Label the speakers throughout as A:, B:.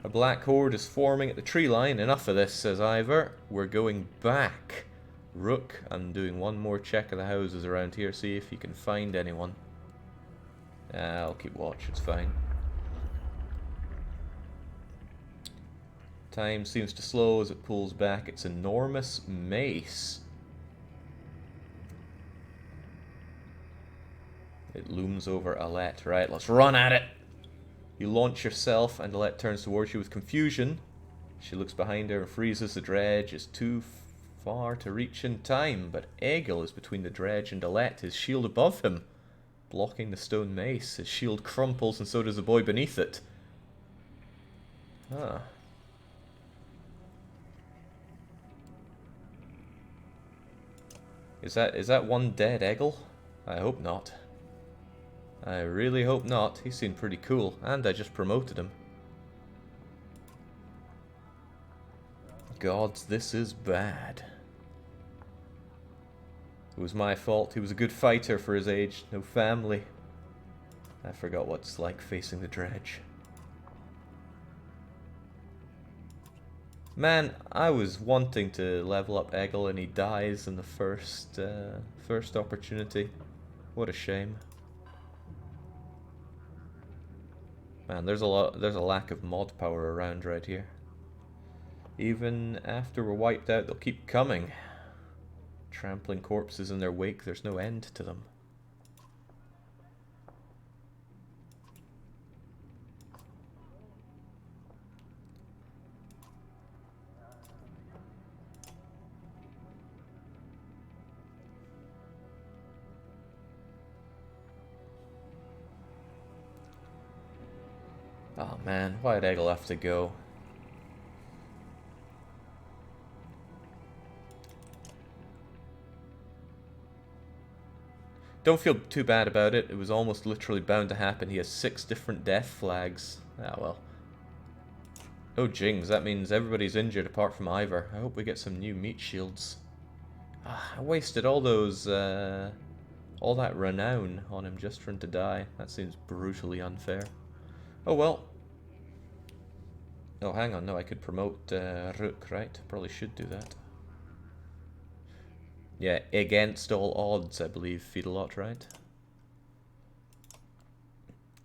A: A black horde is forming at the tree line. Enough of this, says Ivor. We're going back. Rook, I'm doing one more check of the houses around here, see if you can find anyone. I'll keep watch, it's fine. Time seems to slow as it pulls back its enormous mace. It looms over Alette. Right, let's run at it! You launch yourself, and Alette turns towards you with confusion. She looks behind her and freezes. The dredge is too far to reach in time, but Egil is between the dredge and Alette, his shield above him, blocking the stone mace. His shield crumples, and so does the boy beneath it. Ah. Is that one dead Egil? I hope not. I really hope not. He seemed pretty cool, and I just promoted him. Gods, this is bad. It was my fault. He was a good fighter for his age. No family. I forgot what it's like facing the dredge. Man, I was wanting to level up Egil and he dies in the first opportunity. What a shame. Man, there's a lack of mod power around right here. Even after we're wiped out, they'll keep coming. Trampling corpses in their wake, there's no end to them. Oh man, why'd Egil have to go? Don't feel too bad about it. It was almost literally bound to happen. He has 6 different death flags. Ah well. Oh jings, that means everybody's injured apart from Ivor. I hope we get some new meat shields. Ah, I wasted all those, all that renown on him just for him to die. That seems brutally unfair. Oh well. Oh, hang on, no, I could promote Rook, right? Probably should do that. Yeah, against all odds, I believe, feed a lot, right?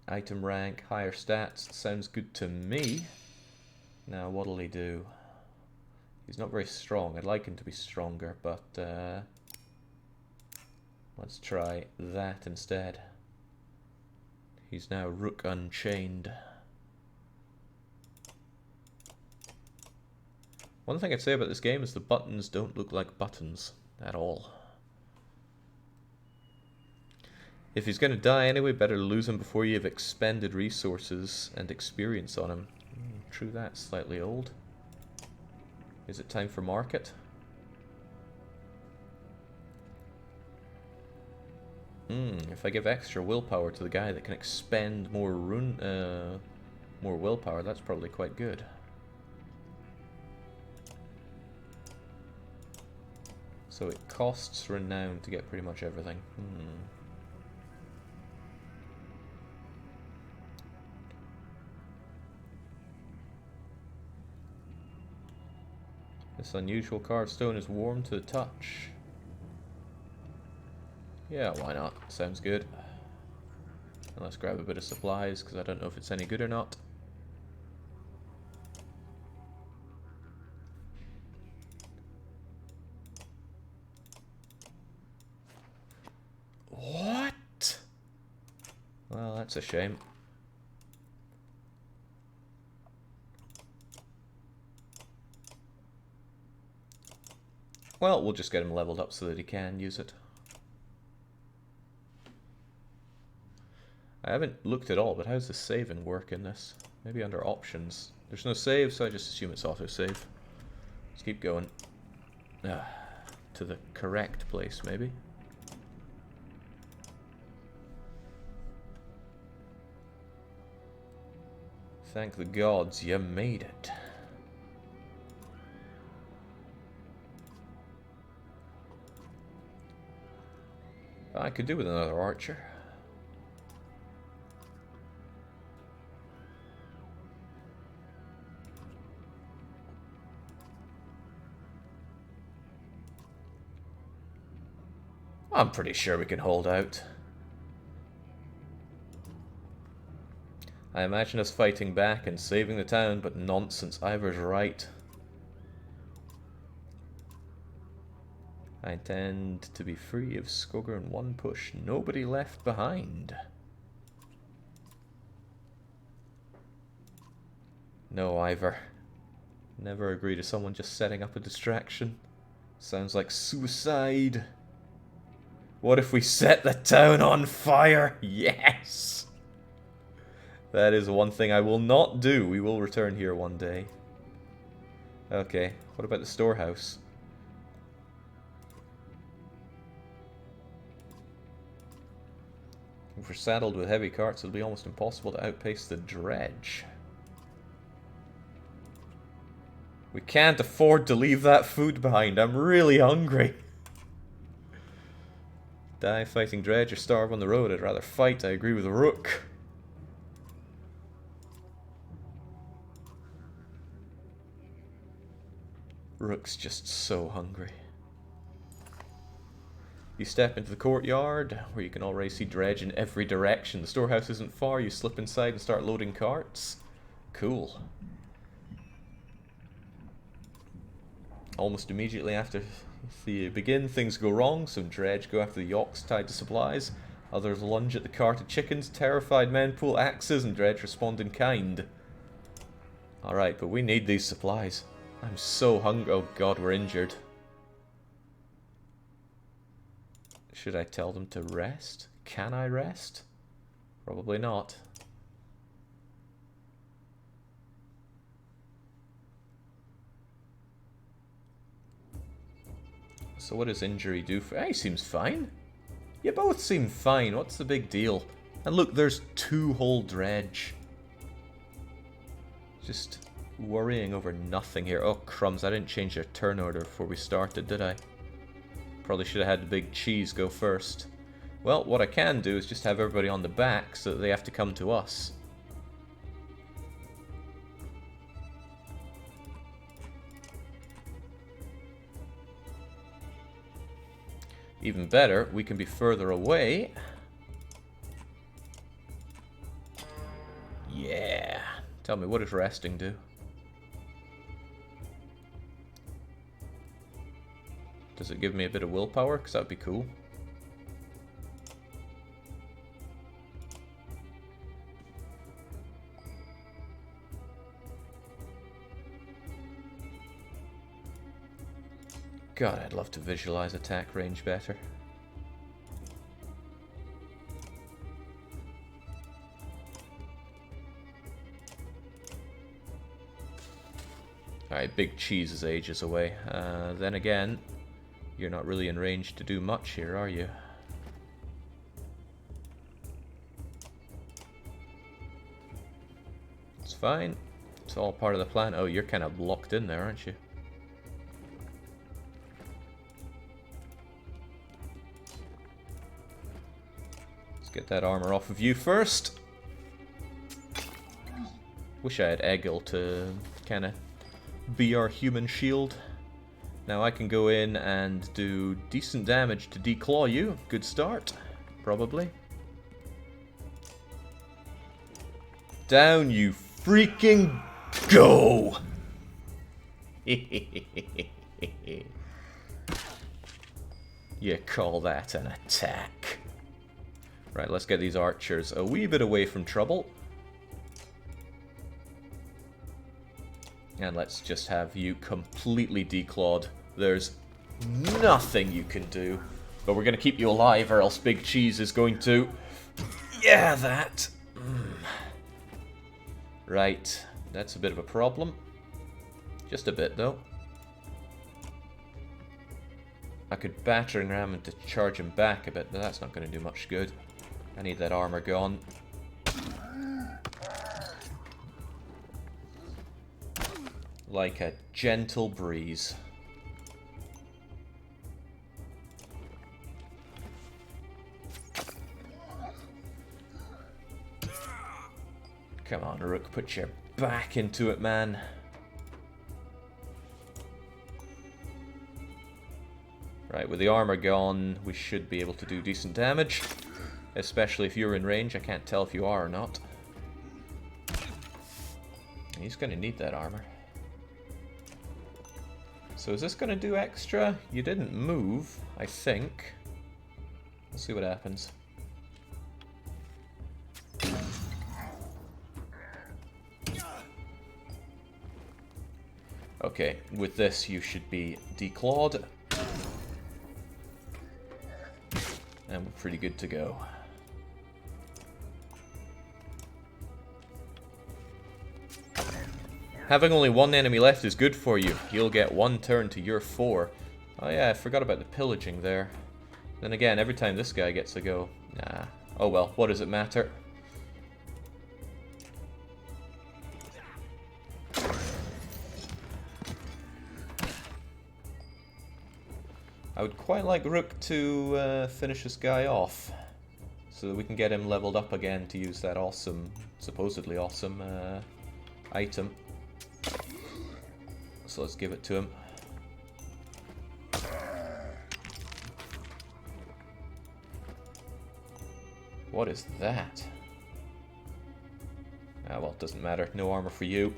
A: Item rank, higher stats, sounds good to me. Now, what'll he do? He's not very strong. I'd like him to be stronger, but let's try that instead. He's now Rook Unchained. One thing I'd say about this game is the buttons don't look like buttons at all. If he's going to die anyway, better lose him before you have expended resources and experience on him. True that, slightly old. Is it time for market? If I give extra willpower to the guy that can expend more more willpower, that's probably quite good. So it costs renown to get pretty much everything. This unusual carved stone is warm to the touch. Yeah, why not? Sounds good. And let's grab a bit of supplies, because I don't know if it's any good or not. What? Well, that's a shame. Well, we'll just get him leveled up so that he can use it. I haven't looked at all, but how's the saving work in this? Maybe under options. There's no save, so I just assume it's autosave. Let's keep going. To the correct place, maybe. Thank the gods you made it. I could do with another archer. I'm pretty sure we can hold out. I imagine us fighting back and saving the town, but nonsense, Ivor's right. I intend to be free of Skogger in one push. Nobody left behind. No, Ivor. Never agree to someone just setting up a distraction. Sounds like suicide. What if we set the town on fire? Yes! That is one thing I will not do. We will return here one day. Okay, what about the storehouse? If we're saddled with heavy carts, it'll be almost impossible to outpace the dredge. We can't afford to leave that food behind. I'm really hungry. Die fighting dredge or starve on the road. I'd rather fight. I agree with Rook. Rook's just so hungry. You step into the courtyard, where you can already see dredge in every direction. The storehouse isn't far. You slip inside and start loading carts. Cool. Almost immediately after you begin, things go wrong. Some dredge go after the yokes tied to supplies. Others lunge at the carted chickens. Terrified men pull axes and dredge respond in kind. Alright, but we need these supplies. I'm so hungry. Oh god, we're injured. Should I tell them to rest? Can I rest? Probably not. So what does injury do for... He seems fine. You both seem fine. What's the big deal? And look, there's 2 whole dredge. Just worrying over nothing here. Oh, crumbs. I didn't change their turn order before we started, did I? Probably should have had the big cheese go first. Well, what I can do is just have everybody on the back so that they have to come to us. Even better, we can be further away. Yeah. Tell me, what does resting do? Does it give me a bit of willpower? Because that would be cool. God, I'd love to visualize attack range better. Alright, big cheese is ages away. Then again, you're not really in range to do much here, are you? It's fine. It's all part of the plan. Oh, you're kind of locked in there, aren't you? Get that armor off of you first. Wish I had Egil to kind of be our human shield. Now I can go in and do decent damage to declaw you. Good start, probably. Down you freaking go! You call that an attack? Right, let's get these archers a wee bit away from trouble. And let's just have you completely declawed. There's nothing you can do. But we're going to keep you alive or else Big Cheese is going to... Yeah, that. Right, that's a bit of a problem. Just a bit, though. I could battering ram him to charge him back a bit, but that's not going to do much good. I need that armor gone. Like a gentle breeze. Come on, Rook, put your back into it, man. Right, with the armor gone, we should be able to do decent damage. Especially if you're in range. I can't tell if you are or not. He's going to need that armor. So is this going to do extra? You didn't move, I think. We'll see what happens. Okay, with this you should be declawed. And we're pretty good to go. Having only one enemy left is good for you. You'll get one turn to your 4. Oh yeah, I forgot about the pillaging there. Then again, every time this guy gets a go. Nah. Oh well, what does it matter? I would quite like Rook to finish this guy off. So that we can get him leveled up again to use that awesome, supposedly awesome, item. So let's give it to him. What is that? Ah well, it doesn't matter. No armor for you.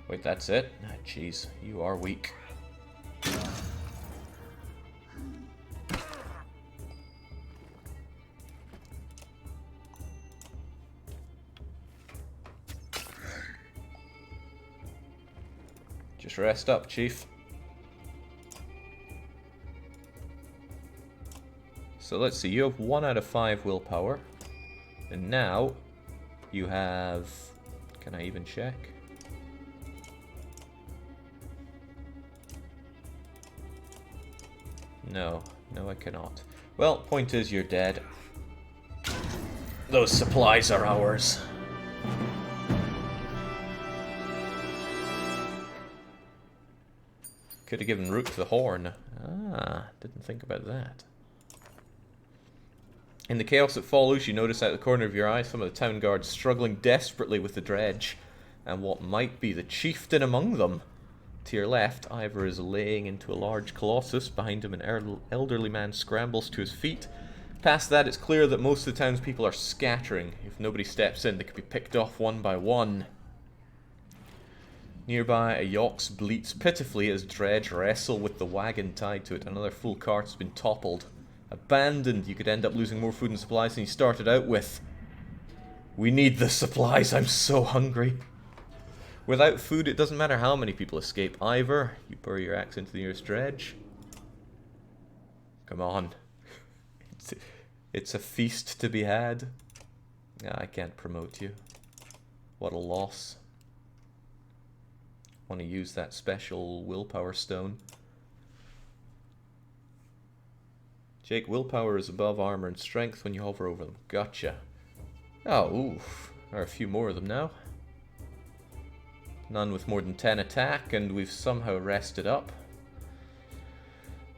A: Wait, that's it? Ah, jeez, you are weak. Just rest up, Chief. So let's see, you have 1 out of 5 willpower. And now, you have... Can I even check? No, no I cannot. Well, point is you're dead. Those supplies are ours. Could have given Rook the horn. Ah, didn't think about that. In the chaos that follows, you notice out the corner of your eye some of the town guards struggling desperately with the dredge, and what might be the chieftain among them. To your left, Ivor is laying into a large colossus. Behind him, an elderly man scrambles to his feet. Past that, it's clear that most of the townspeople are scattering. If nobody steps in, they could be picked off one by one. Nearby, a yox bleats pitifully as dredge wrestle with the wagon tied to it. Another full cart has been toppled. Abandoned, you could end up losing more food and supplies than you started out with. We need the supplies, I'm so hungry. Without food, it doesn't matter how many people escape. Ivor, you bury your axe into the nearest dredge. Come on. It's a feast to be had. I can't promote you. What a loss. Want to use that special willpower stone. Jake, willpower is above armor and strength when you hover over them. Gotcha. Oh, oof. There are a few more of them now. None with more than 10 attack, and we've somehow rested up.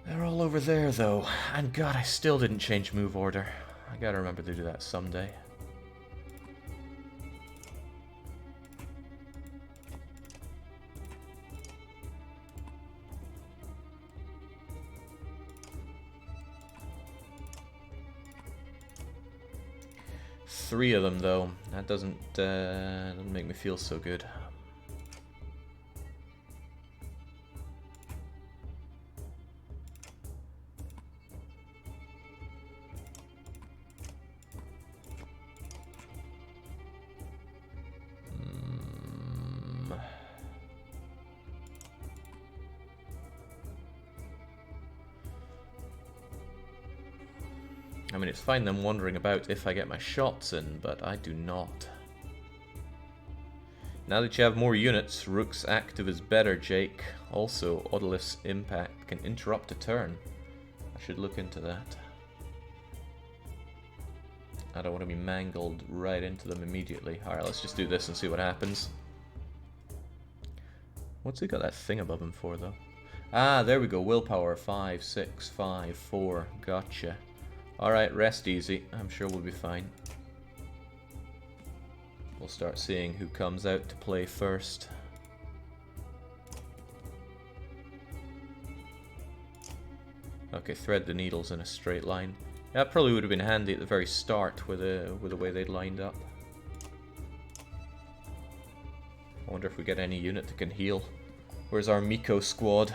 A: They're all over there, though. And God, I still didn't change move order. I gotta remember to do that someday. Three of them, though. That doesn't make me feel so good. I mean, it's fine them wandering about if I get my shots in, but I do not. Now that you have more units, Rook's active is better, Jake. Also, Odalis's impact can interrupt a turn. I should look into that. I don't want to be mangled right into them immediately. Alright, let's just do this and see what happens. What's he got that thing above him for, though? Ah, there we go. Willpower 5, 6, 5, 4. Gotcha. Alright, rest easy. I'm sure we'll be fine. We'll start seeing who comes out to play first. Okay, thread the needles in a straight line. That probably would have been handy at the very start with the way they'd lined up. I wonder if we get any unit that can heal. Where's our Miko squad?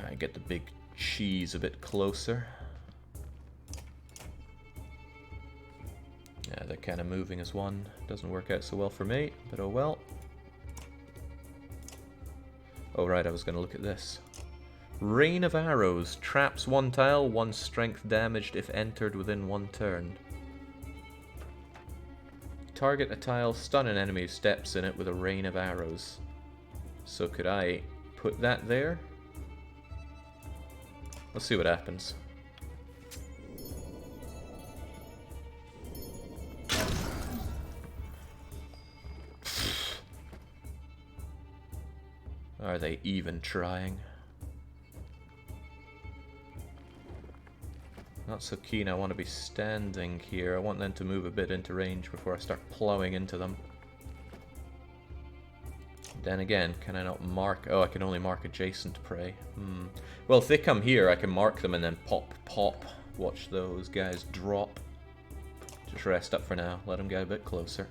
A: I get the big cheese a bit closer. Yeah, they're kind of moving as one. Doesn't work out so well for me, but oh well. Oh right, I was going to look at this. Rain of arrows. Traps one tile, 1 strength damaged if entered within 1 turn. Target a tile, stun an enemy who steps in it with a rain of arrows. So could I put that there? Let's see what happens. Are they even trying? Not so keen. I want to be standing here. I want them to move a bit into range before I start plowing into them. Then again, can I not mark? Oh, I can only mark adjacent prey. Well, if they come here, I can mark them and then pop, pop. Watch those guys drop. Just rest up for now. Let them get a bit closer.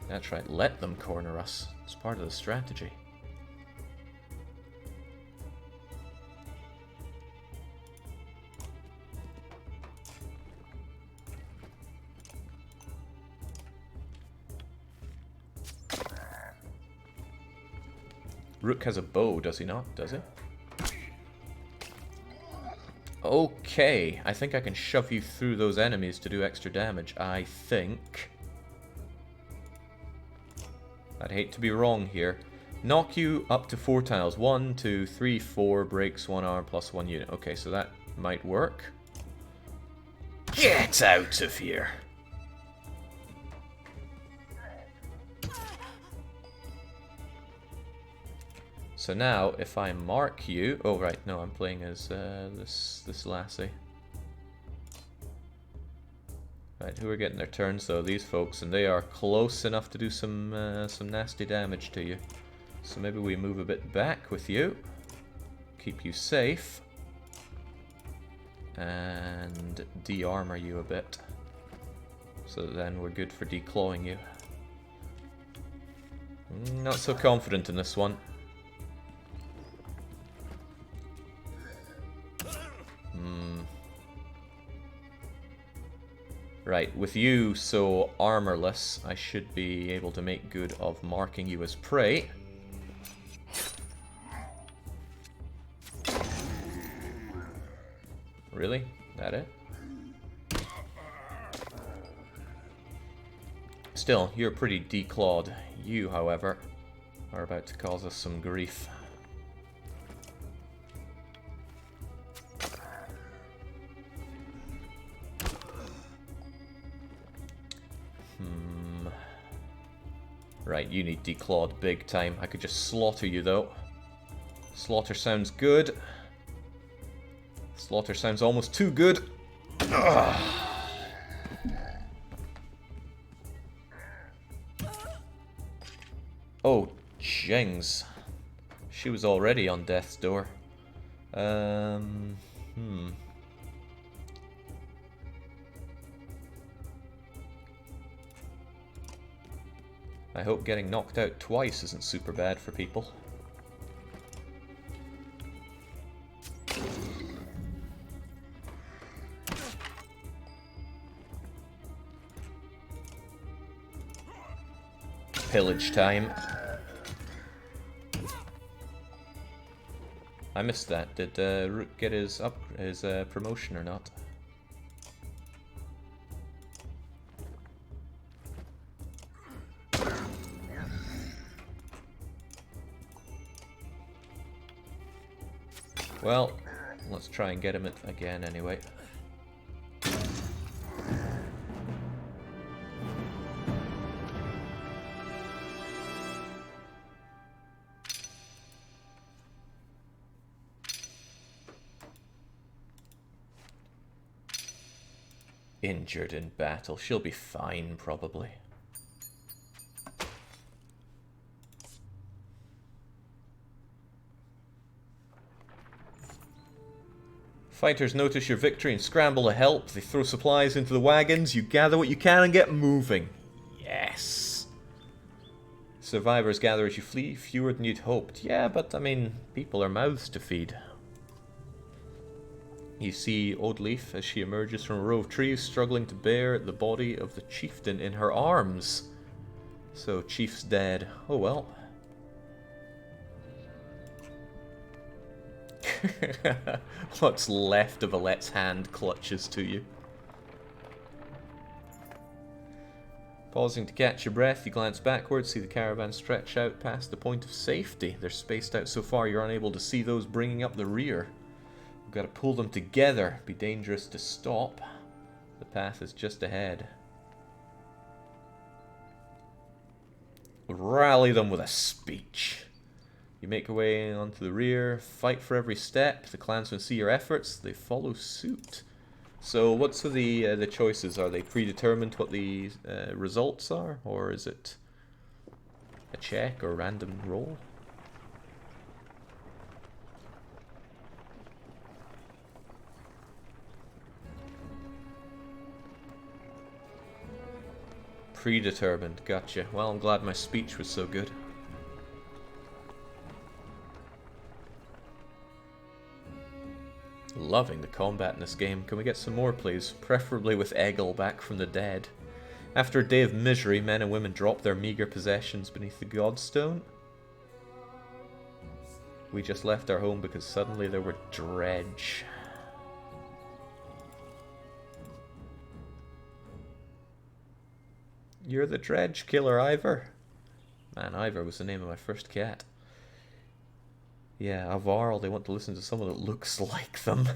A: That's right. Let them corner us. It's part of the strategy. Rook has a bow, does he not? Does he? Okay, I think I can shove you through those enemies to do extra damage. I think. I'd hate to be wrong here. Knock you up to 4 tiles. 1, 2, 3, 4, breaks 1 arm plus 1 unit. Okay, so that might work. Get out of here! So now, if I mark you... Oh, right, no, I'm playing as this lassie. Right, who are getting their turns, though? These folks, and they are close enough to do some nasty damage to you. So maybe we move a bit back with you. Keep you safe. And de-armor you a bit. So that then we're good for declawing you. Not so confident in this one. Right, with you so armorless, I should be able to make good of marking you as prey. Really? That it? Still, you're pretty declawed. You, however, are about to cause us some grief. Right, you need declawed big time. I could just slaughter you, though. Slaughter sounds good. Slaughter sounds almost too good. Ugh. Oh, jings. She was already on death's door. I hope getting knocked out twice isn't super bad for people. Pillage time. I missed that. Did Rook get his promotion or not? Well, let's try and get him again anyway. injured in battle. She'll be fine, probably. Fighters notice your victory and scramble to help. They throw supplies into the wagons. You gather what you can and get moving. Yes! Survivors gather as you flee. Fewer than you'd hoped. Yeah, but, I mean, people are mouths to feed. You see Oddleaf as she emerges from a row of trees, struggling to bear the body of the chieftain in her arms. So, Chief's dead. Oh well. What's left of Alette's hand clutches to you. Pausing to catch your breath, you glance backwards, see the caravan stretch out past the point of safety. They're spaced out so far you're unable to see those bringing up the rear. We've got to pull them together. Be dangerous to stop. The path is just ahead. Rally them with a speech. You make your way onto the rear, fight for every step. The clansmen see your efforts, they follow suit. So what's the choices? Are they predetermined what the results are? Or is it a check or random roll? Predetermined, gotcha. Well, I'm glad my speech was so good. Loving the combat in this game. Can we get some more, please? Preferably with Eggle back from the dead. After a day of misery, men and women drop their meager possessions beneath the Godstone. We just left our home because suddenly there were dredge. You're the dredge killer, Ivor. Man, Ivor was the name of my first cat. Yeah, Avarl, they want to listen to someone that looks like them.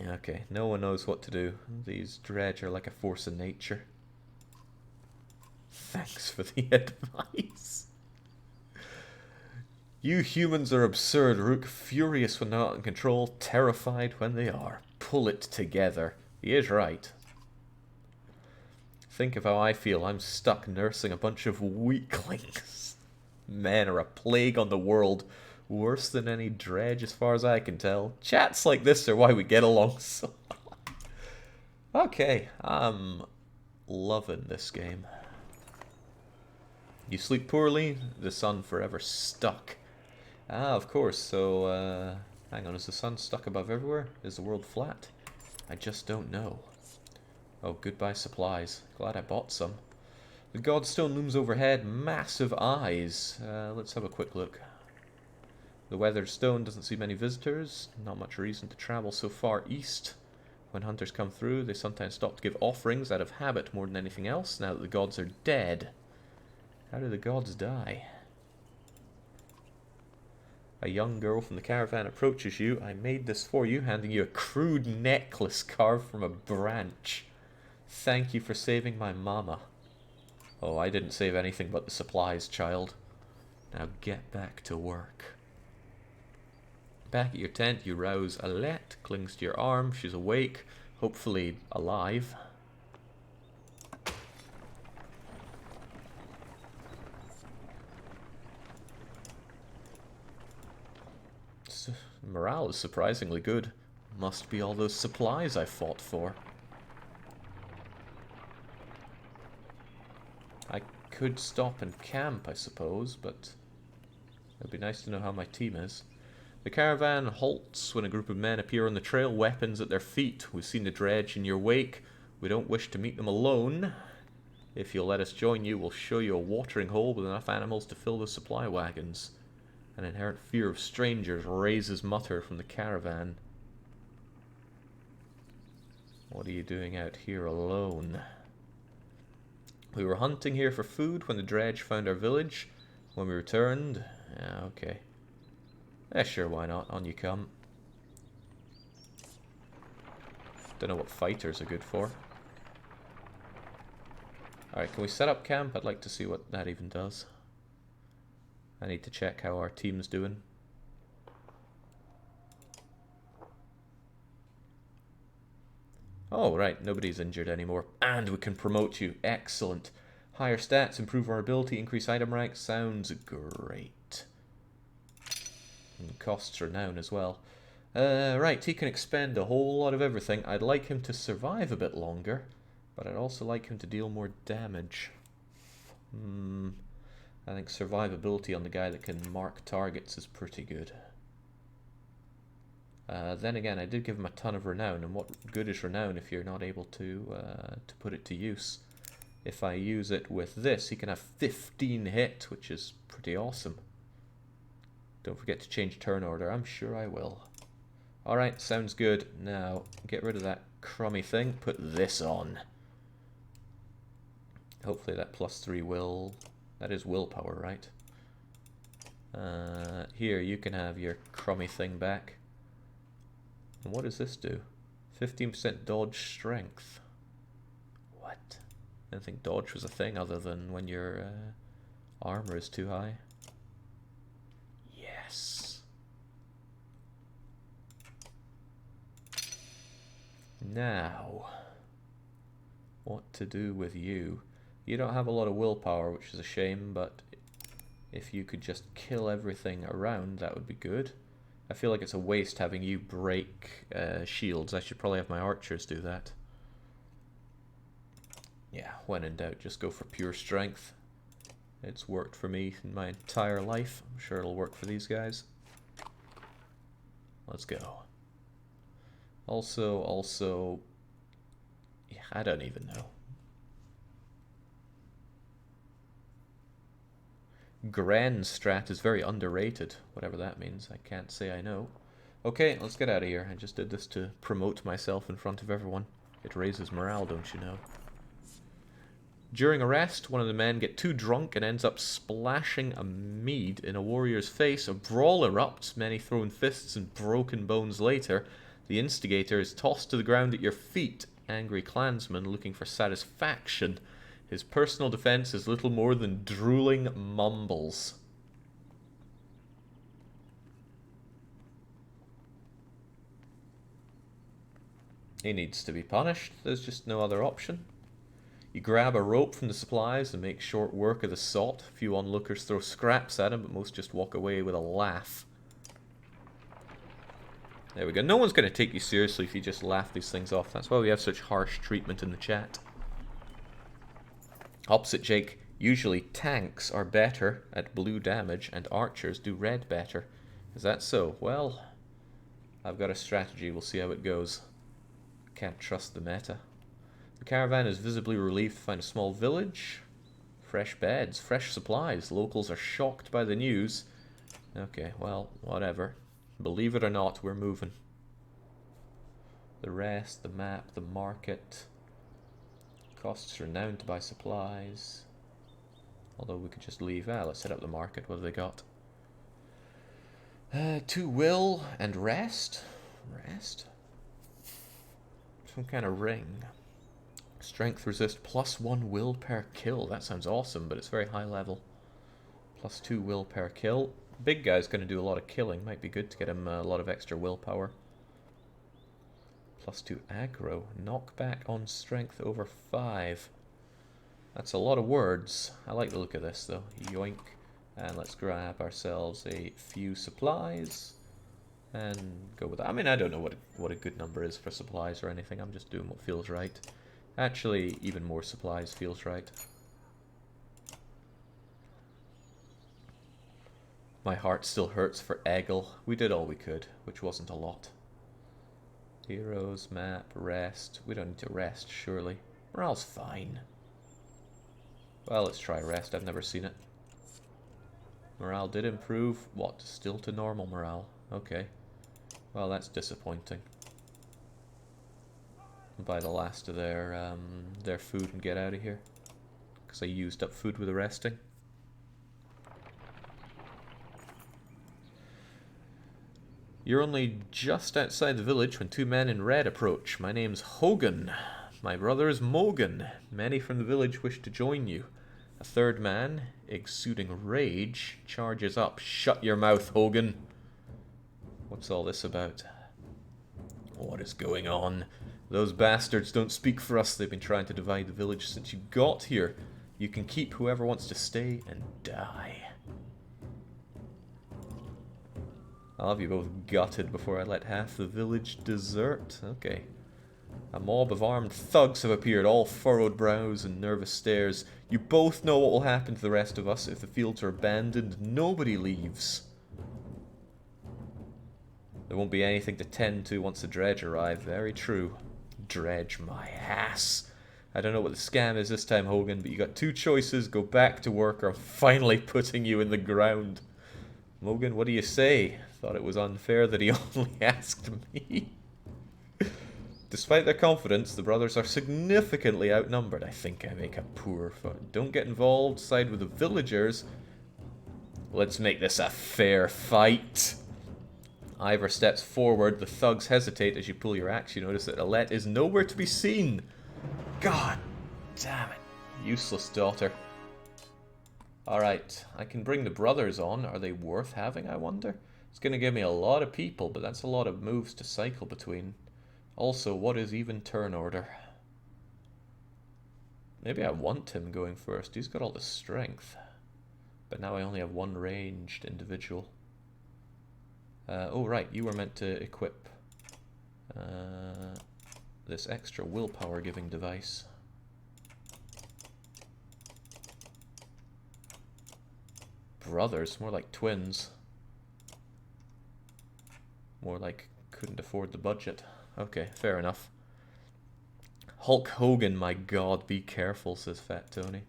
A: Okay, no one knows what to do. These dredge are like a force of nature. Thanks for the advice. You humans are absurd, Rook. Furious when not in control, terrified when they are. Pull it together. He is right. Think of how I feel. I'm stuck nursing a bunch of weaklings. Men are a plague on the world. Worse than any dredge as far as I can tell. Chats like this are why we get along so well. Okay, I'm loving this game. You sleep poorly, the sun forever stuck. Ah, of course, so, hang on, is the sun stuck above everywhere? Is the world flat? I just don't know. Oh, goodbye supplies. Glad I bought some. The Godstone looms overhead, massive eyes. Let's have a quick look. The weathered stone doesn't see many visitors. Not much reason to travel so far east. When hunters come through, they sometimes stop to give offerings out of habit more than anything else, now that the gods are dead. How do the gods die? A young girl from the caravan approaches you. I made this for you, handing you a crude necklace carved from a branch. Thank you for saving my mama. Oh, I didn't save anything but the supplies, child. Now get back to work. Back at your tent, you rouse Alette, clings to your arm. She's awake, hopefully alive. Morale is surprisingly good. Must be all those supplies I fought for. I could stop and camp, I suppose, but it'd be nice to know how my team is. The caravan halts when a group of men appear on the trail, weapons at their feet. We've seen the dredge in your wake. We don't wish to meet them alone. If you'll let us join you, we'll show you a watering hole with enough animals to fill the supply wagons. An inherent fear of strangers raises mutter from the caravan. What are you doing out here alone? We were hunting here for food when the dredge found our village. When we returned... Yeah, okay. Yeah, sure, why not? On you come. Don't know what fighters are good for. Alright, can we set up camp? I'd like to see what that even does. I need to check how our team's doing. Oh, right, nobody's injured anymore. And we can promote you. Excellent. Higher stats, improve our ability, increase item rank. Sounds great. And costs renown as well. Right, he can expend a whole lot of everything. I'd like him to survive a bit longer, but I'd also like him to deal more damage. I think survivability on the guy that can mark targets is pretty good. Then again, I did give him a ton of renown, and what good is renown if you're not able to put it to use? If I use it with this, he can have 15 hit, which is pretty awesome. Don't forget to change turn order. I'm sure I will. Alright, sounds good. Now, get rid of that crummy thing. Put this on. Hopefully that +3 will... That is willpower, right? Here, you can have your crummy thing back. And what does this do? 15% dodge strength. What? I didn't think dodge was a thing other than when your armor is too high. Yes. Now, what to do with you? You don't have a lot of willpower, which is a shame, but if you could just kill everything around, that would be good. I feel like it's a waste having you break shields. I should probably have my archers do that. Yeah, when in doubt, just go for pure strength. It's worked for me in my entire life. I'm sure it'll work for these guys. Let's go. Also, yeah, I don't even know. Gren strat is very underrated, whatever that means. I can't say I know. Okay, let's get out of here. I just did this to promote myself in front of everyone. It raises morale, don't you know? During a rest, one of the men get too drunk and ends up splashing a mead in a warrior's face. A brawl erupts, many throwing fists and broken bones later. The instigator is tossed to the ground at your feet. Angry clansman looking for satisfaction. His personal defense is little more than drooling mumbles. He needs to be punished. There's just no other option. You grab a rope from the supplies and make short work of the sot. A few onlookers throw scraps at him, but most just walk away with a laugh. There we go. No one's going to take you seriously if you just laugh these things off. That's why we have such harsh treatment in the chat. Opposite Jake, usually tanks are better at blue damage and archers do red better. Is that so? Well, I've got a strategy. We'll see how it goes. Can't trust the meta. The caravan is visibly relieved to find a small village. Fresh beds, fresh supplies. Locals are shocked by the news. Okay, well, whatever. Believe it or not, we're moving. The rest, the map, the market. Costs renowned to buy supplies. Although we could just leave. Let's set up the market. What have they got? 2 will and rest. Rest? Some kind of ring. Strength resist +1 will per kill. That sounds awesome, but it's very high level. +2 will per kill. Big guy's going to do a lot of killing. Might be good to get him a lot of extra willpower. +2 aggro. Knockback on strength over 5. That's a lot of words. I like the look of this though. Yoink. And let's grab ourselves a few supplies. And go with that. I mean, I don't know what a good number is for supplies or anything. I'm just doing what feels right. Actually, even more supplies feels right. My heart still hurts for Eggle. We did all we could, which wasn't a lot. Heroes, map, rest. We don't need to rest, surely. Morale's fine. Well, let's try rest. I've never seen it. Morale did improve. What? Still to normal morale. Okay. Well, that's disappointing. Buy the last of their food and get out of here. Because I used up food with the resting. You're only just outside the village when 2 men in red approach. My name's Hogan. My brother is Mogan. Many from the village wish to join you. A 3rd man, exuding rage, charges up. Shut your mouth, Hogan. What's all this about? What is going on? Those bastards don't speak for us. They've been trying to divide the village since you got here. You can keep whoever wants to stay and die. I'll have you both gutted before I let half the village desert. Okay. A mob of armed thugs have appeared, all furrowed brows and nervous stares. You both know what will happen to the rest of us if the fields are abandoned. Nobody leaves. There won't be anything to tend to once the dredge arrive. Very true. Dredge my ass. I don't know what the scam is this time, Hogan, but you got two choices. Go back to work or I'm finally putting you in the ground. Logan, what do you say? Thought it was unfair that he only asked me. Despite their confidence, the brothers are significantly outnumbered. I think I make a poor fight. Don't get involved, side with the villagers. Let's make this a fair fight. Ivor steps forward. The thugs hesitate as you pull your axe. You notice that Alette is nowhere to be seen. God damn it. Useless daughter. Alright, I can bring the brothers on. Are they worth having, I wonder? It's going to give me a lot of people, but that's a lot of moves to cycle between. Also, what is even turn order? Maybe I want him going first. He's got all the strength. But now I only have one ranged individual. Oh, right. You were meant to equip this extra willpower giving device. Brothers? More like twins. More like couldn't afford the budget. Okay, fair enough. Hulk Hogan, my god, be careful, says Fat Tony.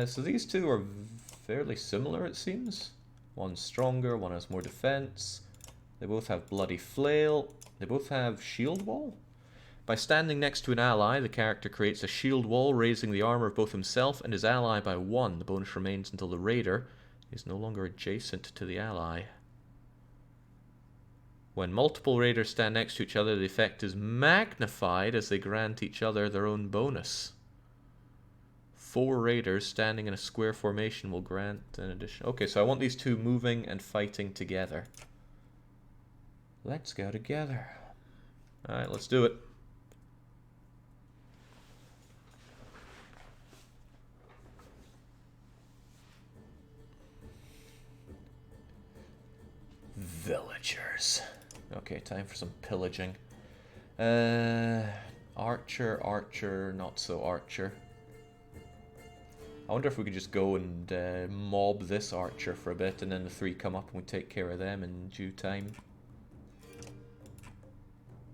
A: So these two are fairly similar, it seems. One's stronger, one has more defense. They both have bloody flail. They both have shield wall. By standing next to an ally, the character creates a shield wall, raising the armor of both himself and his ally by 1. The bonus remains until the raider is no longer adjacent to the ally. When multiple raiders stand next to each other, the effect is magnified as they grant each other their own bonus. 4 raiders standing in a square formation will grant an addition. Okay, so I want these two moving and fighting together. Let's go together. Alright, let's do it. Villagers. Okay, time for some pillaging. Archer, archer, not so archer. I wonder if we could just go and mob this archer for a bit, and then the 3 come up and we take care of them in due time.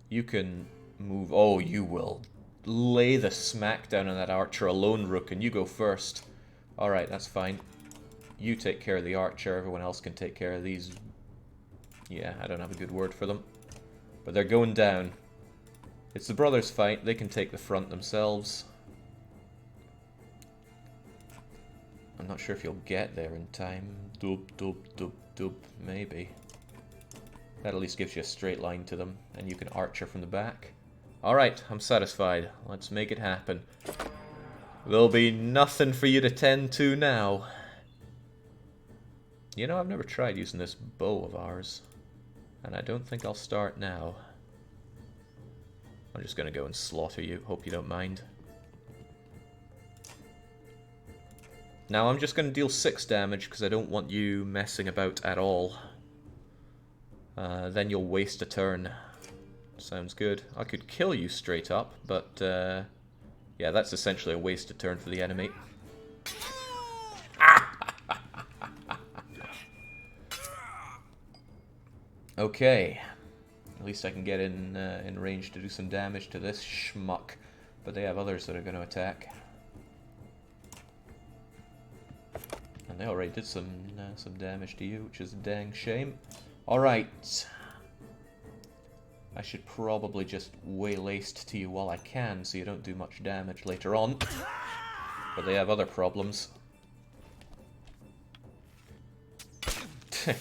A: You can move. Oh, you will lay the smackdown on that archer alone, Rook, and you go first. Alright, that's fine. You take care of the archer, everyone else can take care of these. Yeah, I don't have a good word for them. But they're going down. It's the brothers' fight. They can take the front themselves. I'm not sure if you'll get there in time. Doop, doop, doop, doop. Maybe. That at least gives you a straight line to them. And you can archer from the back. Alright, I'm satisfied. Let's make it happen. There'll be nothing for you to tend to now. You know, I've never tried using this bow of ours. And I don't think I'll start now. I'm just going to go and slaughter you. Hope you don't mind. Now I'm just going to deal 6 damage because I don't want you messing about at all. Then you'll waste a turn. Sounds good. I could kill you straight up, but yeah, that's essentially a wasted turn for the enemy. Okay. At least I can get in range to do some damage to this schmuck. But they have others that are going to attack. And they already did some damage to you, which is a dang shame. Alright. I should probably just waylaced to you while I can, so you don't do much damage later on. But they have other problems.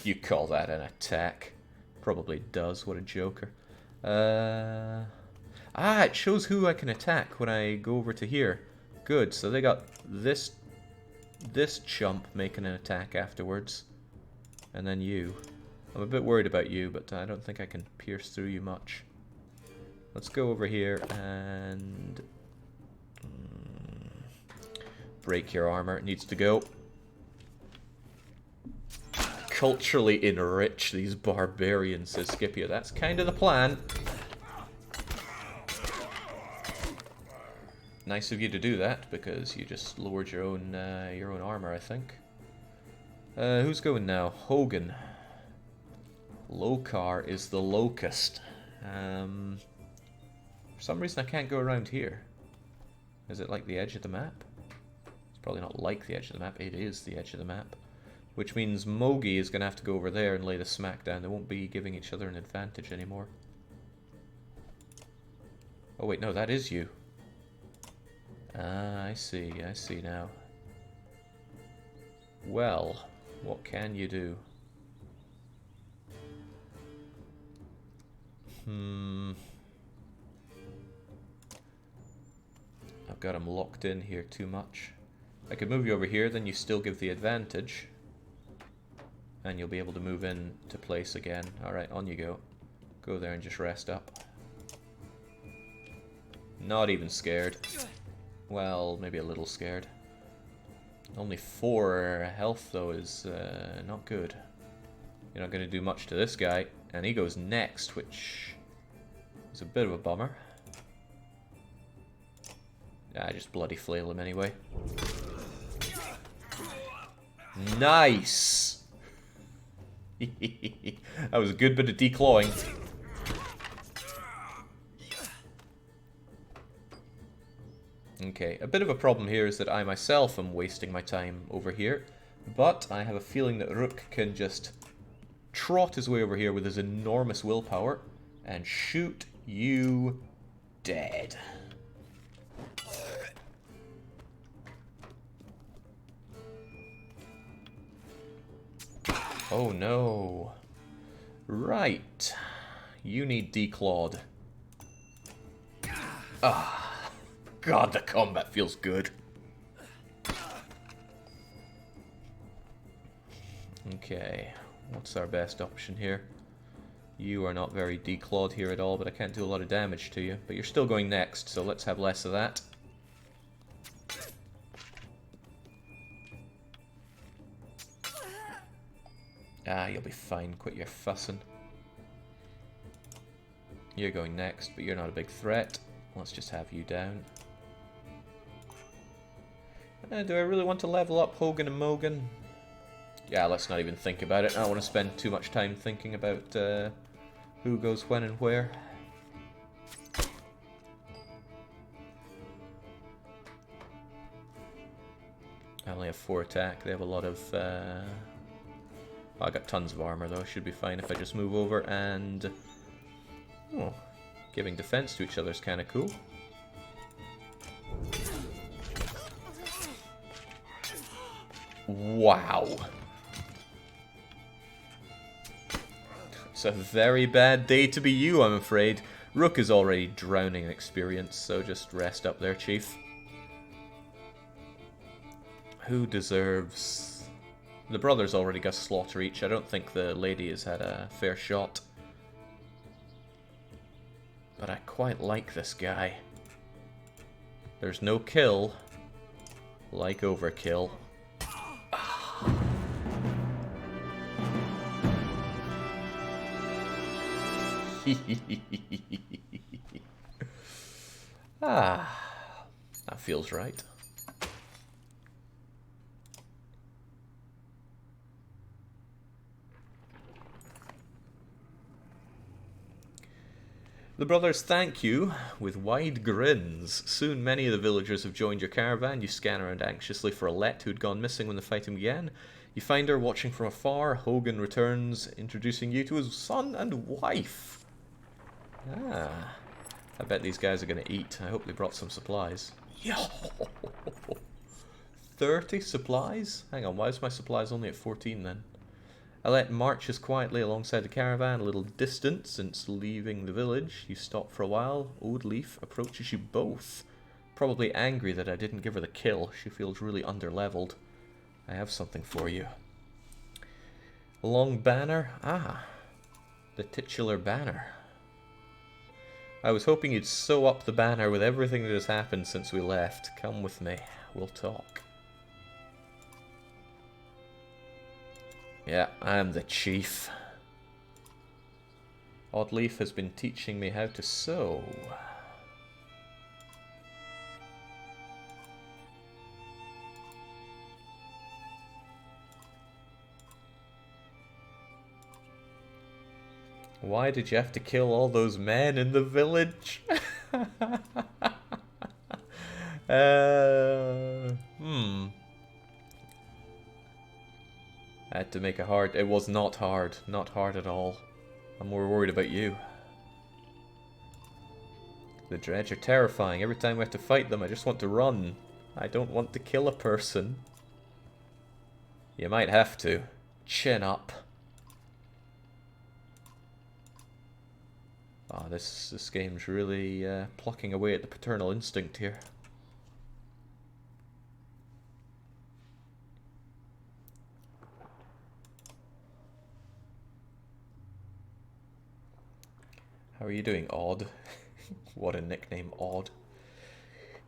A: You call that an attack? Probably does, what a joker. It shows who I can attack when I go over to here. Good, so they got this chump making an attack afterwards. And then you. I'm a bit worried about you, but I don't think I can pierce through you much. Let's go over here and break your armor. It needs to go. Culturally enrich these barbarians, says Scipio. That's kind of the plan. Nice of you to do that, because you just lowered your own armor, I think. Who's going now? Hogan. Lokar is the locust. For some reason I can't go around here. Is it like the edge of the map? It's probably not like the edge of the map. It is the edge of the map. Which means Mogi is going to have to go over there and lay the smack down. They won't be giving each other an advantage anymore. Oh wait, no, that is you. Ah, I see now. Well, what can you do? I've got him locked in here too much. I could move you over here, then you still give the advantage. And you'll be able to move in to place again. Alright, on you go. Go there and just rest up. Not even scared. Well, maybe a little scared. Only 4 health, though, is not good. You're not going to do much to this guy. And he goes next, which is a bit of a bummer. I just bloody flail him anyway. Nice! That was a good bit of declawing. Okay, a bit of a problem here is that I myself am wasting my time over here, but I have a feeling that Rook can just trot his way over here with his enormous willpower and shoot you dead. Oh no. Right. You need declawed. Ah. God, the combat feels good. Okay. What's our best option here? You are not very declawed here at all, but I can't do a lot of damage to you. But you're still going next, so let's have less of that. Ah, you'll be fine. Quit your fussing. You're going next, but you're not a big threat. Let's just have you down. Do I really want to level up Hogan and Mogan? Yeah, let's not even think about it. I don't want to spend too much time thinking about who goes when and where. I only have 4 attack. They have a lot of... I got tons of armor though. Should be fine if I just move over and... Oh, giving defense to each other is kind of cool. Wow. It's a very bad day to be you, I'm afraid. Rook is already drowning in experience, so just rest up there, Chief. Who deserves... The brothers already got slaughter each. I don't think the lady has had a fair shot. But I quite like this guy. There's no kill like overkill. Ah, that feels right. The brothers thank you with wide grins. Soon many of the villagers have joined your caravan. You scan around anxiously for Alette, who'd gone missing when the fighting began. You find her watching from afar. Hogan returns, introducing you to his son and wife. Ah, I bet these guys are going to eat. I hope they brought some supplies. Yo! 30 supplies? Hang on, why is my supplies only at 14 then? Alette marches quietly alongside the caravan, a little distant since leaving the village. You stop for a while. Ode Leaf approaches you both. Probably angry that I didn't give her the kill. She feels really underleveled. I have something for you. Long banner? Ah, the titular banner. I was hoping you'd sew up the banner with everything that has happened since we left. Come with me. We'll talk. Yeah, I'm the chief. Oddleaf has been teaching me how to sew. Why did you have to kill all those men in the village? I had to make it hard. It was not hard. Not hard at all. I'm more worried about you. The dredge are terrifying. Every time we have to fight them, I just want to run. I don't want to kill a person. You might have to. Chin up. Ah, this game's really plucking away at the paternal instinct here. How are you doing, Odd? What a nickname, Odd.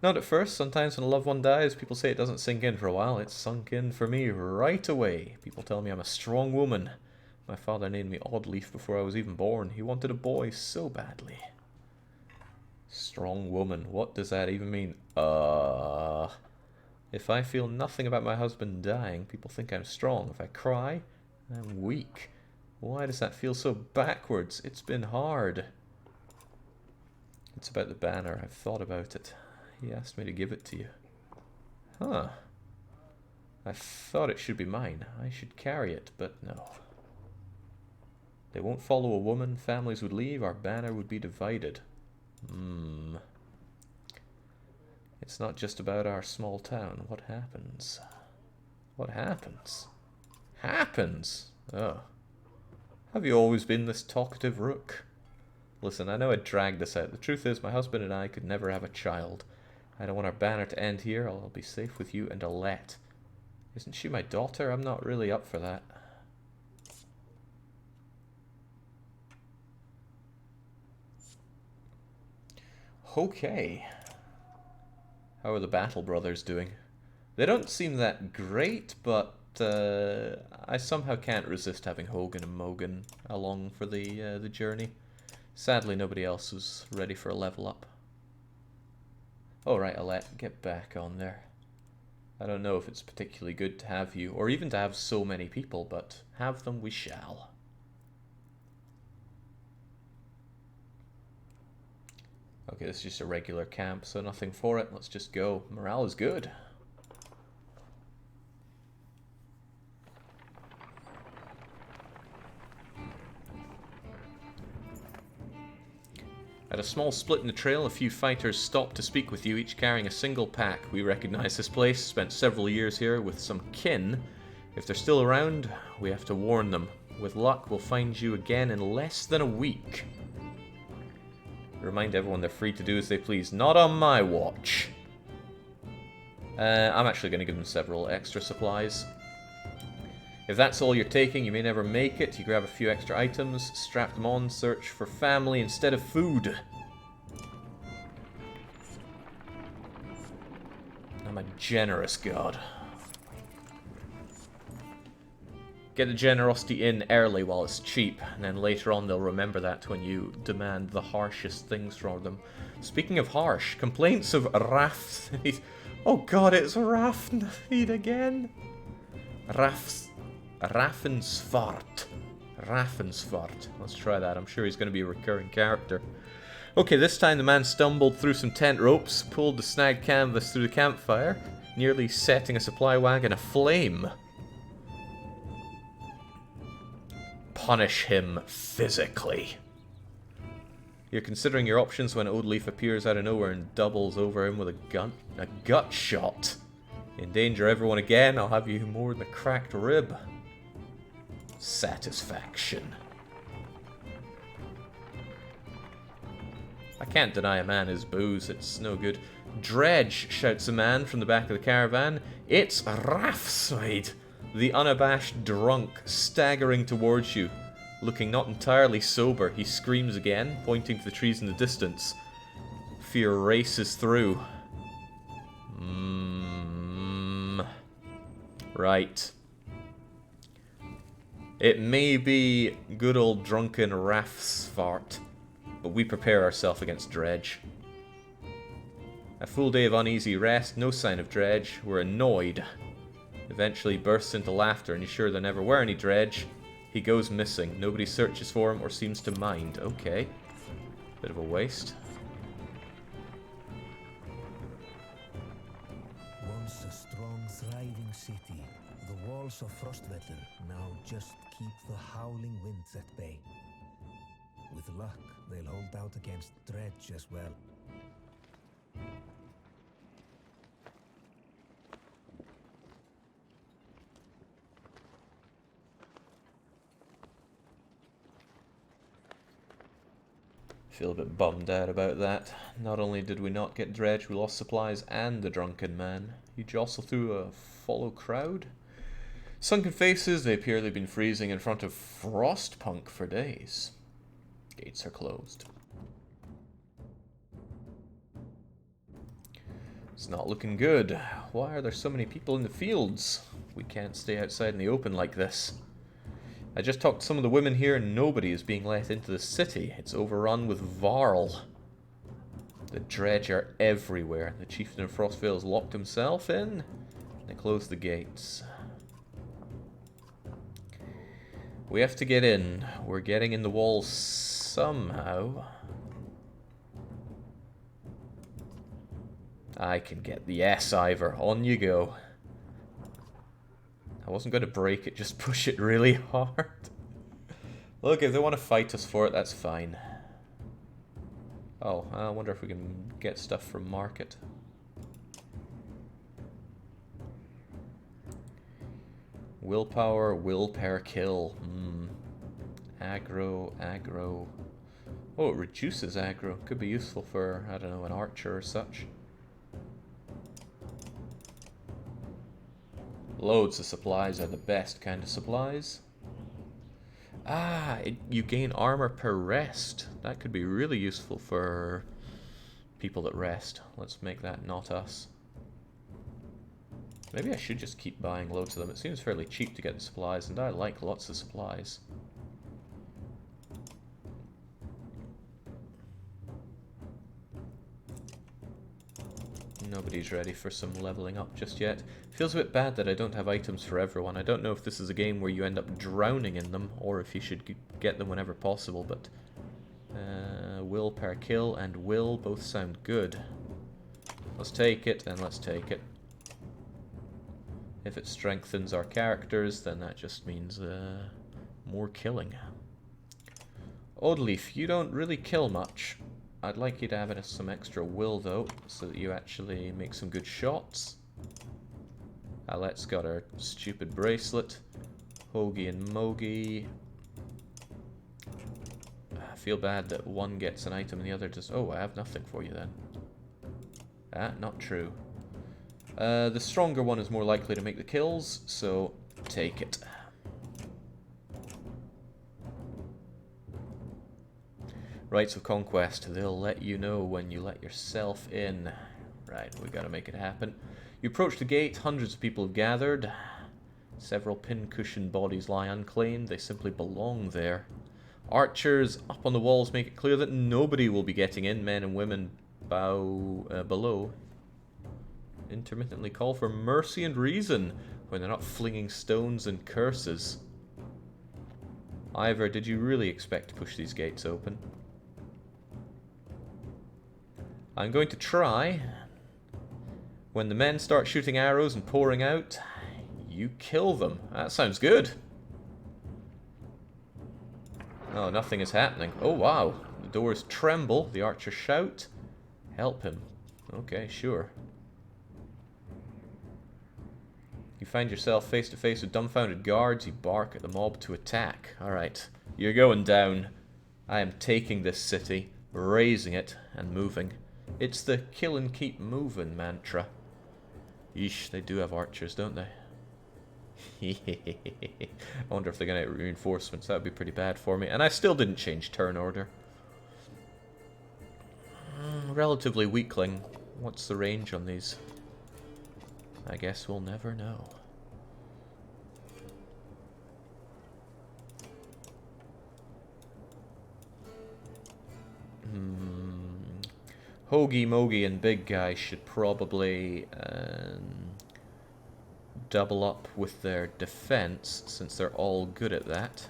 A: Not at first. Sometimes when a loved one dies, people say it doesn't sink in for a while. It's sunk in for me right away. People tell me I'm a strong woman. My father named me Oddleaf before I was even born. He wanted a boy so badly. Strong woman. What does that even mean? If I feel nothing about my husband dying, people think I'm strong. If I cry, I'm weak. Why does that feel so backwards? It's been hard. It's about the banner. I've thought about it. He asked me to give it to you. Huh. I thought it should be mine. I should carry it, but no. They won't follow a woman, families would leave, our banner would be divided. It's not just about our small town. What happens? What happens? Happens? Oh. Have you always been this talkative rook? Listen, I know I dragged this out. The truth is, my husband and I could never have a child. I don't want our banner to end here. I'll be safe with you and Alette. Isn't she my daughter? I'm not really up for that. Okay. How are the Battle Brothers doing? They don't seem that great, but I somehow can't resist having Hogan and Mogan along for the journey. Sadly, nobody else was ready for a level up. Alright, Alette, get back on there. I don't know if it's particularly good to have you, or even to have so many people, but have them we shall. Okay, this is just a regular camp, so nothing for it. Let's just go. Morale is good. At a small split in the trail, a few fighters stopped to speak with you, each carrying a single pack. We recognize this place, spent several years here with some kin. If they're still around, we have to warn them. With luck, we'll find you again in less than a week. Remind everyone they're free to do as they please. Not on my watch. I'm actually going to give them several extra supplies. If that's all you're taking, you may never make it. You grab a few extra items, strap them on, search for family instead of food. I'm a generous god. Get the generosity in early while it's cheap, and then later on they'll remember that when you demand the harshest things from them. Speaking of harsh, complaints of Raffsneed. Oh god, it's Raffsneed again. Raffensvart. Raffensvart. Let's try that. I'm sure he's going to be a recurring character. Okay, this time the man stumbled through some tent ropes, pulled the snagged canvas through the campfire, nearly setting a supply wagon aflame. Punish him physically. You're considering your options when Oddleaf appears out of nowhere and doubles over him with a gut shot. Endanger everyone again, I'll have you more than a cracked rib. Satisfaction. I can't deny a man his booze, it's no good. Dredge, shouts a man from the back of the caravan. It's Raffside, the unabashed drunk, staggering towards you. Looking not entirely sober, he screams again, pointing to the trees in the distance. Fear races through. Right. It may be good old drunken Raph's fart, but we prepare ourselves against Dredge. A full day of uneasy rest, no sign of Dredge. We're annoyed. Eventually bursts into laughter and he's sure there never were any Dredge. He goes missing. Nobody searches for him or seems to mind. Okay. Bit of a waste.
B: Once a strong, thriving city, the walls of Frostweather now just keep the howling winds at bay. With luck, they'll hold out against Dredge as well.
A: Feel a bit bummed out about that. Not only did we not get Dredge, we lost supplies and the drunken man. You jostle through a follow crowd. Sunken faces, they appear they've been freezing in front of Frostpunk for days. Gates are closed. It's not looking good. Why are there so many people in the fields? We can't stay outside in the open like this. I just talked to some of the women here and nobody is being let into the city. It's overrun with Varl. The Dredge are everywhere. The chieftain of Frostvale has locked himself in. They closed the gates. We have to get in. We're getting in the walls somehow. I can get the yes, Ivor. On you go. I wasn't going to break it, just push it really hard. Look, if they want to fight us for it, that's fine. Oh, I wonder if we can get stuff from market. Willpower, will per kill. Aggro, aggro. Oh, it reduces aggro. Could be useful for, I don't know, an archer or such. Loads of supplies are the best kind of supplies. Ah, you gain armor per rest. That could be really useful for people that rest. Let's make that not us. Maybe I should just keep buying loads of them. It seems fairly cheap to get the supplies, and I like lots of supplies. Nobody's ready for some leveling up just yet. Feels a bit bad that I don't have items for everyone. I don't know if this is a game where you end up drowning in them, or if you should get them whenever possible, but... will per kill and will both sound good. Let's take it, and let's take it. If it strengthens our characters, then that just means more killing. Oddleaf, you don't really kill much. I'd like you to have some extra will, though, so that you actually make some good shots. Alette's got her stupid bracelet. Hoagie and Mogi. I feel bad that one gets an item and the other just... Oh, I have nothing for you then. Ah, not true. The stronger one is more likely to make the kills, so take it. Rites of Conquest. They'll let you know when you let yourself in. Right, we gotta make it happen. You approach the gate. Hundreds of people have gathered. Several pincushion bodies lie unclaimed. They simply belong there. Archers up on the walls make it clear that nobody will be getting in. Men and women below intermittently call for mercy and reason when they're not flinging stones and curses. Ivor, did you really expect to push these gates open? I'm going to try. When the men start shooting arrows and pouring out, you kill them. That sounds good. Oh, nothing is happening. Oh, wow. The doors tremble. The archers shout. Help him. Okay, sure. You find yourself face to face with dumbfounded guards. You bark at the mob to attack. Alright. You're going down. I am taking this city, raising it, and moving. It's the kill and keep moving mantra. Yeesh, they do have archers, don't they? I wonder if they're going to get reinforcements. That would be pretty bad for me. And I still didn't change turn order. Relatively weakling. What's the range on these? I guess we'll never know. Hoagie, Mogie, and Big Guy should probably double up with their defense, since they're all good at that.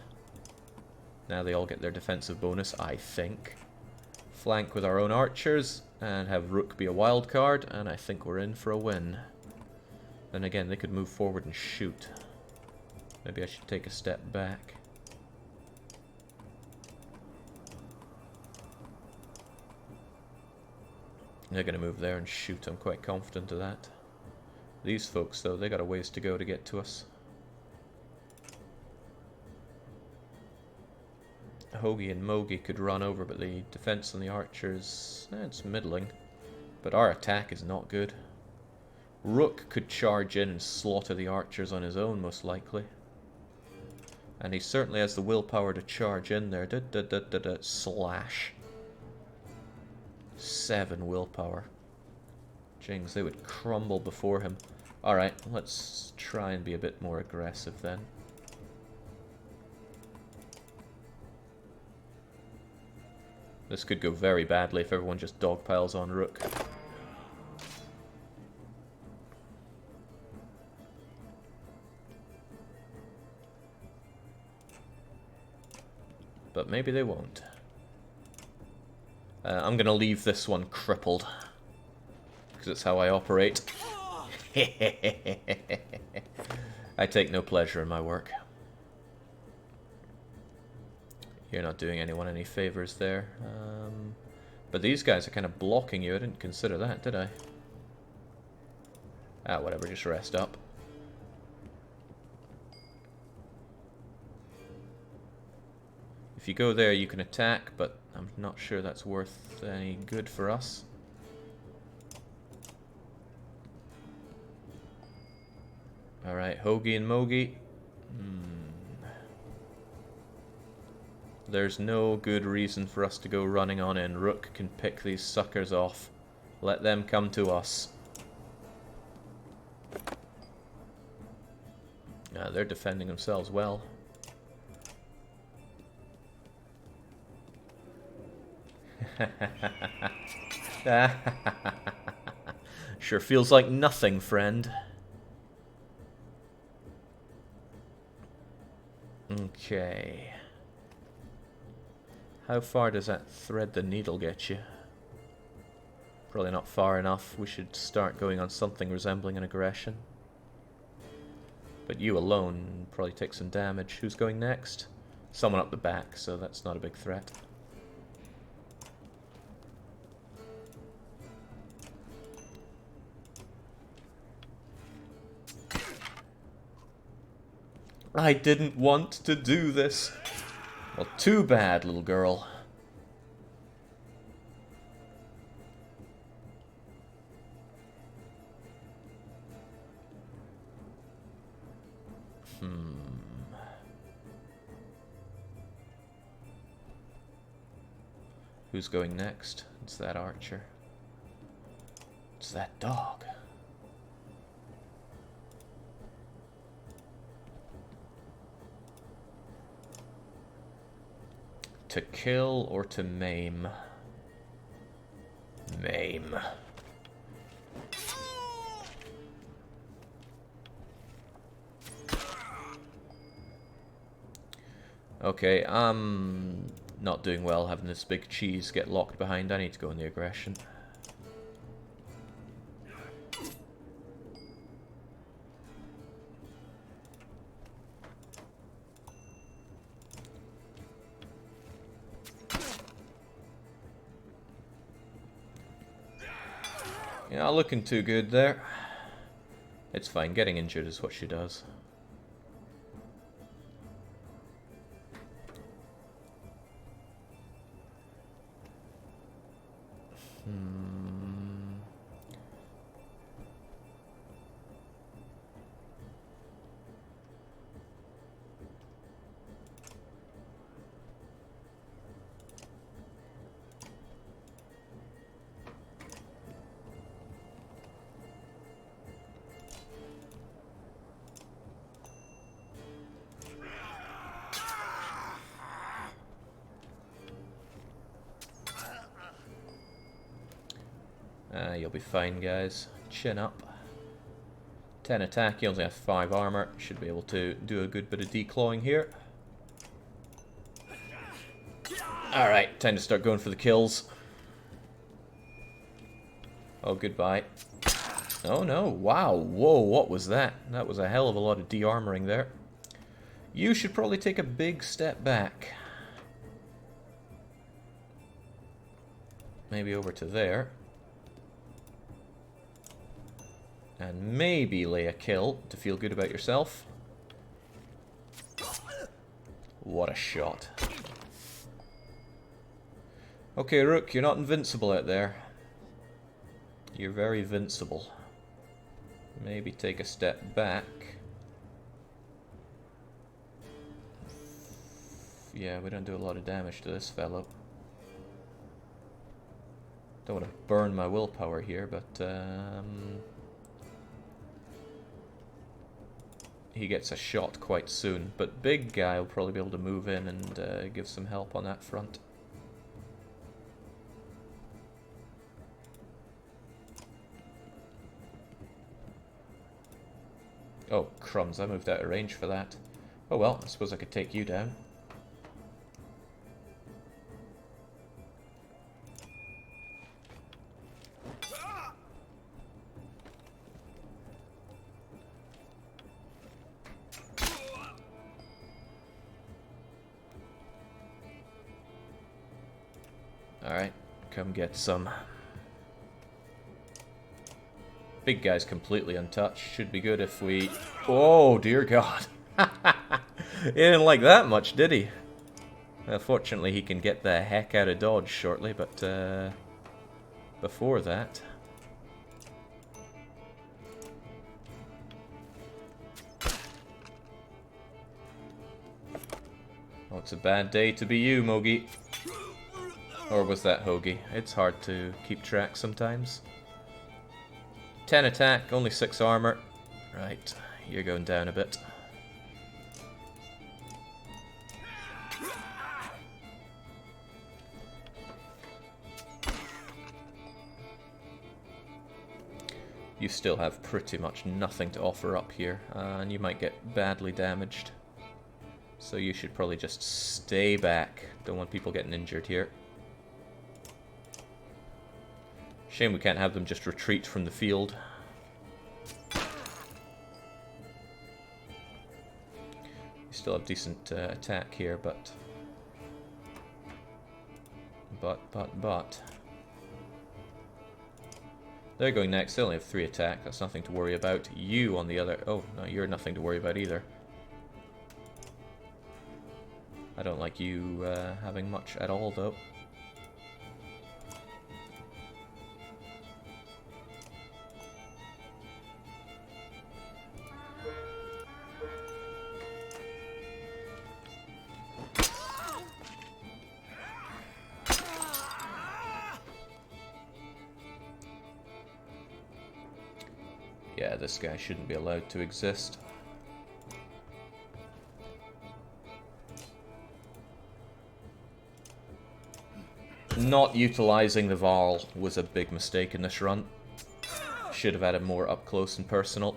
A: Now they all get their defensive bonus, I think. Flank with our own archers, and have Rook be a wild card, and I think we're in for a win. Then again, they could move forward and shoot. Maybe I should take a step back. They're going to move there and shoot, I'm quite confident of that. These folks, though, they got a ways to go to get to us. Hoagie and Mogie could run over, but the defense on the archers, it's middling. But our attack is not good. Rook could charge in and slaughter the archers on his own, most likely. And he certainly has the willpower to charge in there. Slash. 7 willpower. Jings, they would crumble before him. Alright, let's try and be a bit more aggressive then. This could go very badly if everyone just dogpiles on Rook. But maybe they won't. I'm gonna leave this one crippled, because it's how I operate. I take no pleasure in my work. You're not doing anyone any favors there. But these guys are kind of blocking you. I didn't consider that, did I? Ah, whatever, just rest up. If you go there, you can attack, but I'm not sure that's worth any good for us. Alright, Hoagie and Mogie. There's no good reason for us to go running on in. Rook can pick these suckers off. Let them come to us. They're defending themselves well. Sure feels like nothing, friend. Okay. How far does that thread the needle get you? Probably not far enough. We should start going on something resembling an aggression. But you alone probably take some damage. Who's going next? Someone up the back, so that's not a big threat. I didn't want to do this. Well, too bad, little girl. Who's going next? It's that archer. It's that dog. To kill or to maim? Maim. Okay, I'm not doing well having this big cheese get locked behind. I need to go in the aggression. Yeah, not looking too good there. It's fine, getting injured is what she does. You'll be fine, guys. Chin up. 10 attack, he only has 5 armor. Should be able to do a good bit of declawing here. Alright, time to start going for the kills. Oh, goodbye. Oh no, wow, whoa, what was that? That was a hell of a lot of de-armoring there. You should probably take a big step back. Maybe over to there. And maybe lay a kill to feel good about yourself. What a shot. Okay, Rook, you're not invincible out there. You're very vincible. Maybe take a step back. Yeah, we don't do a lot of damage to this fellow. Don't want to burn my willpower here, but he gets a shot quite soon. But big guy will probably be able to move in and give some help on that front. Oh, crumbs, I moved out of range for that. Oh well, I suppose I could take you down. Alright, come get some. Big guy's completely untouched. Should be good if we... Oh, dear God. He didn't like that much, did he? Fortunately, he can get the heck out of dodge shortly, but before that... Oh, it's a bad day to be you, Mogi. Or was that Hoagie? It's hard to keep track sometimes. 10 attack, only 6 armor. Right, you're going down a bit. You still have pretty much nothing to offer up here, and you might get badly damaged. So you should probably just stay back. Don't want people getting injured here. Shame we can't have them just retreat from the field. You still have decent attack here, but... They're going next. They only have 3 attack. That's nothing to worry about. You on the other... Oh, no, you're nothing to worry about either. I don't like you having much at all, though. Yeah, this guy shouldn't be allowed to exist. Not utilizing the Varl was a big mistake in this run. Should have had it more up close and personal.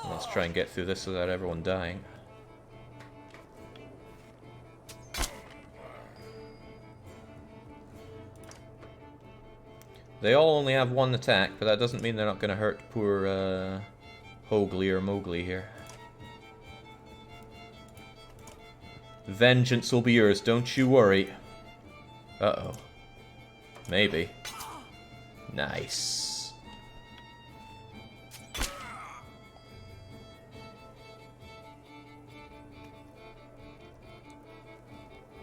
A: Let's try and get through this without everyone dying. They all only have 1 attack, but that doesn't mean they're not going to hurt poor Hoagly or Mowgli here. Vengeance will be yours, don't you worry. Uh-oh. Maybe. Nice.